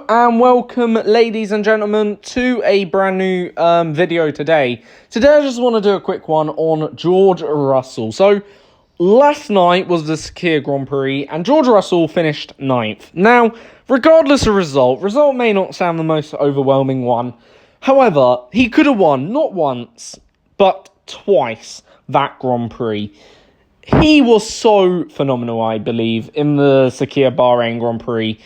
Hello and welcome, ladies and gentlemen, to a brand new video today. Today I just want to do a quick one on George Russell. So, last night was the Sakhir Grand Prix and George Russell finished 9th. Now, regardless of result may not sound the most overwhelming one. However, he could have won not once, but twice that Grand Prix. He was so phenomenal, I believe, in the Sakhir Bahrain Grand Prix.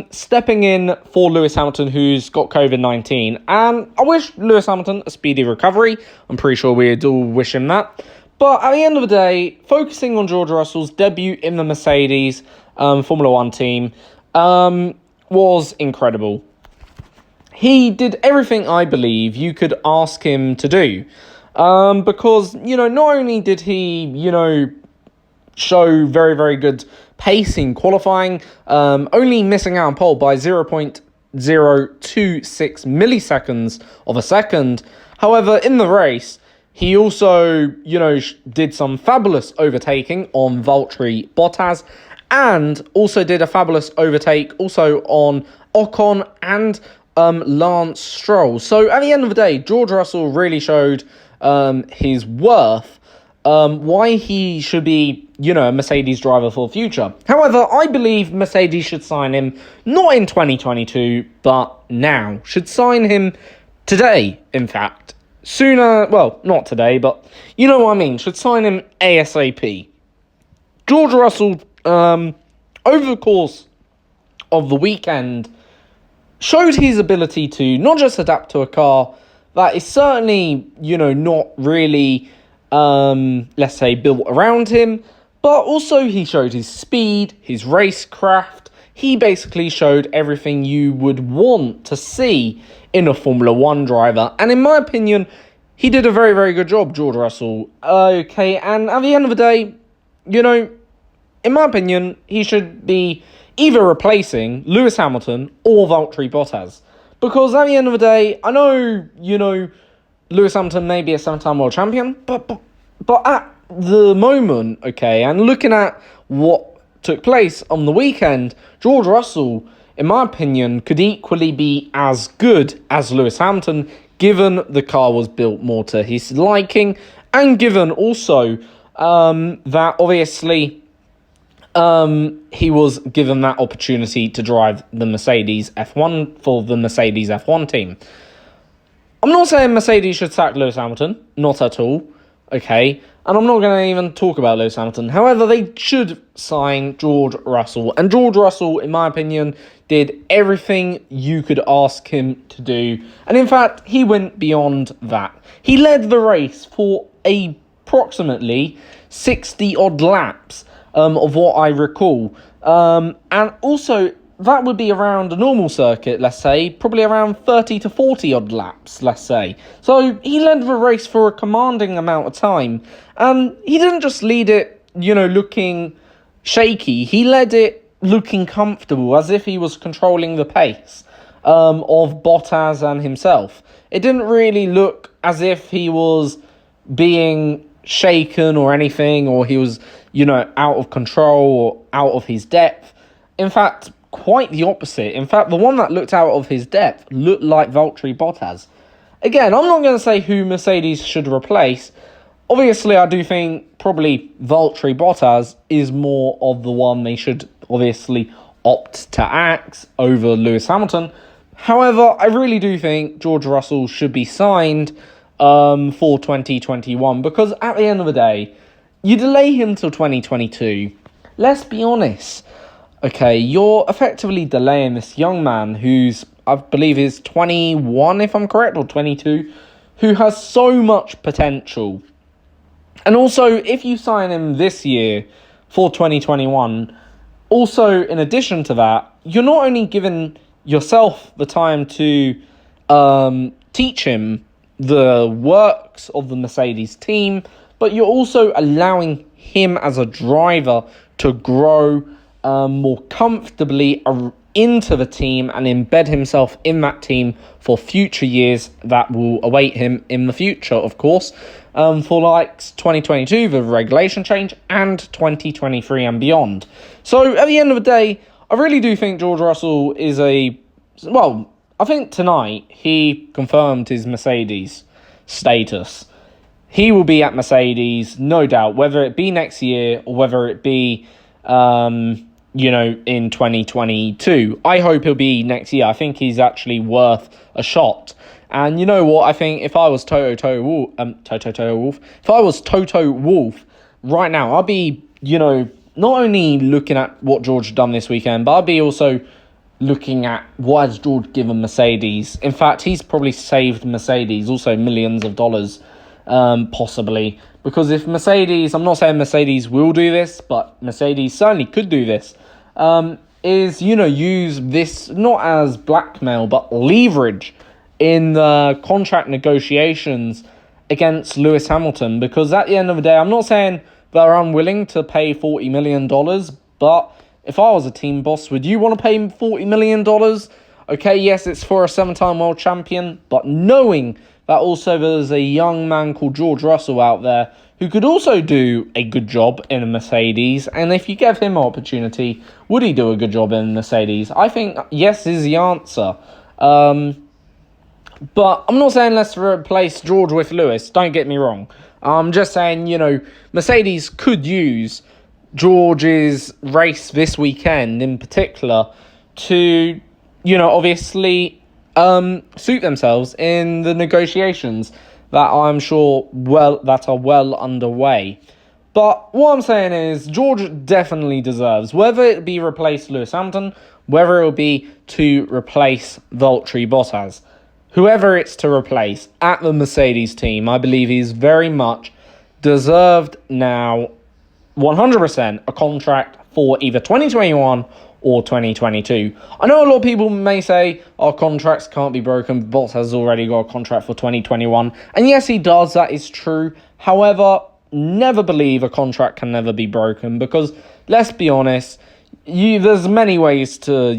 Stepping in for Lewis Hamilton, who's got COVID-19. And I wish Lewis Hamilton a speedy recovery. I'm pretty sure we'd all wish him that. But at the end of the day, focusing on George Russell's debut in the Mercedes Formula One team was incredible. He did everything, I believe, you could ask him to do. Because, not only did he, show very, very good pacing, qualifying, only missing out on pole by 0.026 milliseconds of a second. However, in the race, he also, did some fabulous overtaking on Valtteri Bottas and also did a fabulous overtake also on Ocon and Lance Stroll. So at the end of the day, George Russell really showed his worth, why he should be, a Mercedes driver for the future. However, I believe Mercedes should sign him not in 2022, but now. Should sign him today, in fact. Sooner, well, not today, but you know what I mean. Should sign him ASAP. George Russell, over the course of the weekend, showed his ability to not just adapt to a car that is certainly, not really, let's say, built around him, but also he showed his speed, his racecraft. He basically showed everything you would want to see in a Formula One driver. And in my opinion, he did a very, very good job, George Russell. Okay, and at the end of the day, in my opinion, he should be either replacing Lewis Hamilton or Valtteri Bottas. Because at the end of the day, I know, Lewis Hamilton may be a 7-time world champion, but at the moment, okay, and looking at what took place on the weekend, George Russell, in my opinion, could equally be as good as Lewis Hamilton, given the car was built more to his liking, and given also that obviously he was given that opportunity to drive the Mercedes F1 for the Mercedes F1 team. I'm not saying Mercedes should sack Lewis Hamilton, not at all, okay, and I'm not going to even talk about Lewis Hamilton. However, they should sign George Russell, and George Russell, in my opinion, did everything you could ask him to do, and in fact, he went beyond that. He led the race for approximately 60-odd laps, of what I recall, and also that would be around a normal circuit, let's say, probably around 30 to 40 odd laps, let's say. So he led the race for a commanding amount of time, and he didn't just lead it, looking shaky. He led it looking comfortable, as if he was controlling the pace of Bottas and himself. It didn't really look as if he was being shaken or anything, or he was, out of control or out of his depth. In fact, quite the opposite. In fact, the one that looked out of his depth looked like Valtteri Bottas. Again, I'm not going to say who Mercedes should replace. Obviously, I do think probably Valtteri Bottas is more of the one they should obviously opt to axe over Lewis Hamilton. However, I really do think George Russell should be signed for 2021, because at the end of the day, you delay him till 2022. Let's be honest. Okay, you're effectively delaying this young man who's, I believe, is 21, if I'm correct, or 22, who has so much potential. And also, if you sign him this year for 2021, also, in addition to that, you're not only giving yourself the time to teach him the works of the Mercedes team, but you're also allowing him as a driver to grow more comfortably into the team and embed himself in that team for future years that will await him in the future, of course, for like 2022, the regulation change, and 2023 and beyond. So at the end of the day, I really do think George Russell is I think tonight he confirmed his Mercedes status. He will be at Mercedes, no doubt, whether it be next year or whether it be, in 2022. I hope he'll be next year. I think he's actually worth a shot. And you know what? I think if I was Toto Wolff, if I was Toto Wolff right now, I'd be, not only looking at what George done this weekend, but I'd be also looking at what has George given Mercedes. In fact, he's probably saved Mercedes also millions of dollars, possibly. Because if Mercedes, I'm not saying Mercedes will do this, but Mercedes certainly could do this, use this not as blackmail, but leverage in the contract negotiations against Lewis Hamilton. Because at the end of the day, I'm not saying they're unwilling to pay $40 million, but if I was a team boss, would you want to pay him $40 million? Okay, yes, it's for a 7-time world champion, but knowing that also there's a young man called George Russell out there who could also do a good job in a Mercedes, and if you gave him an opportunity, would he do a good job in a Mercedes? I think yes is the answer. But I'm not saying let's replace George with Lewis, don't get me wrong. I'm just saying, Mercedes could use George's race this weekend in particular to, obviously suit themselves in the negotiations that I'm sure that are well underway. But what I'm saying is George definitely deserves, whether it be replace Lewis Hamilton, whether it will be to replace Valtteri Bottas, whoever it's to replace at the Mercedes team, I believe he's very much deserved now 100% a contract for either 2021 or 2022. I know a lot of people may say our contracts can't be broken. Bottas has already got a contract for 2021. And yes, he does. That is true. However, never believe a contract can never be broken because, let's be honest, there's many ways to,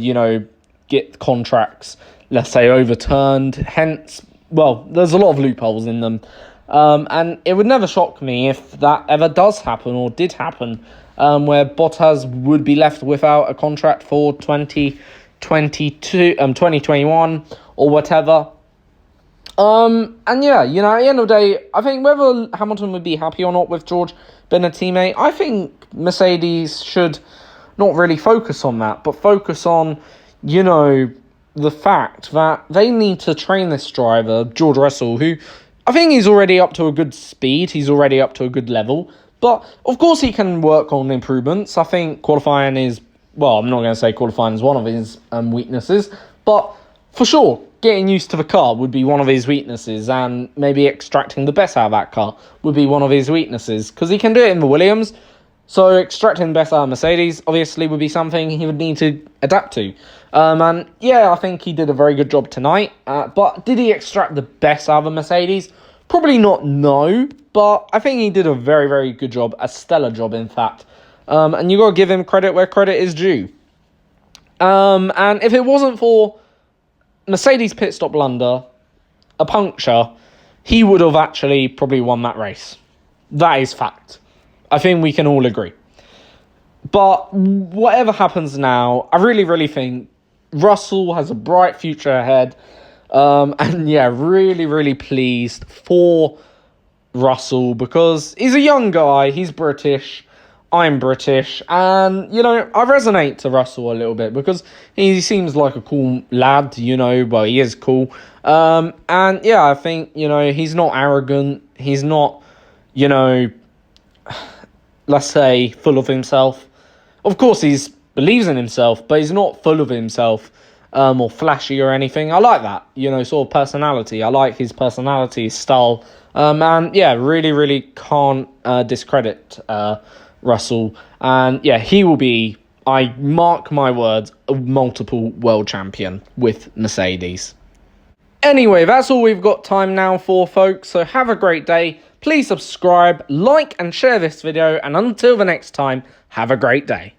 get contracts, let's say, overturned. Hence, there's a lot of loopholes in them. And it would never shock me if that ever does happen or did happen, where Bottas would be left without a contract for 2021 or whatever. And yeah, at the end of the day, I think whether Hamilton would be happy or not with George being a teammate, I think Mercedes should not really focus on that, but focus on, the fact that they need to train this driver, George Russell, who I think he's already up to a good speed. He's already up to a good level. But, of course, he can work on improvements. I think qualifying is, I'm not going to say qualifying is one of his weaknesses. But, for sure, getting used to the car would be one of his weaknesses. And maybe extracting the best out of that car would be one of his weaknesses. Because he can do it in the Williams. So, extracting the best out of Mercedes, obviously, would be something he would need to adapt to. And, yeah, I think he did a very good job tonight. But did he extract the best out of a Mercedes? Probably not, no. But I think he did a very, very good job. A stellar job, in fact. And you got to give him credit where credit is due. And if it wasn't for Mercedes pit stop blunder, a puncture, he would have actually probably won that race. That is fact. I think we can all agree. But whatever happens now, I really, really think Russell has a bright future ahead. And yeah, really, really pleased for Russell because he's a young guy. He's British. I'm British. And, I resonate to Russell a little bit because he seems like a cool lad, he is cool. And yeah, I think, he's not arrogant. He's not, let's say, full of himself. Of course, he believes in himself, but he's not full of himself or flashy or anything. I like that, sort of personality. I like his personality, his style. And yeah, really, really can't discredit Russell. And yeah, he will be, I mark my words, a multiple world champion with Mercedes. Anyway, that's all we've got time now for, folks. So have a great day. Please subscribe, like and share this video. And until the next time, have a great day.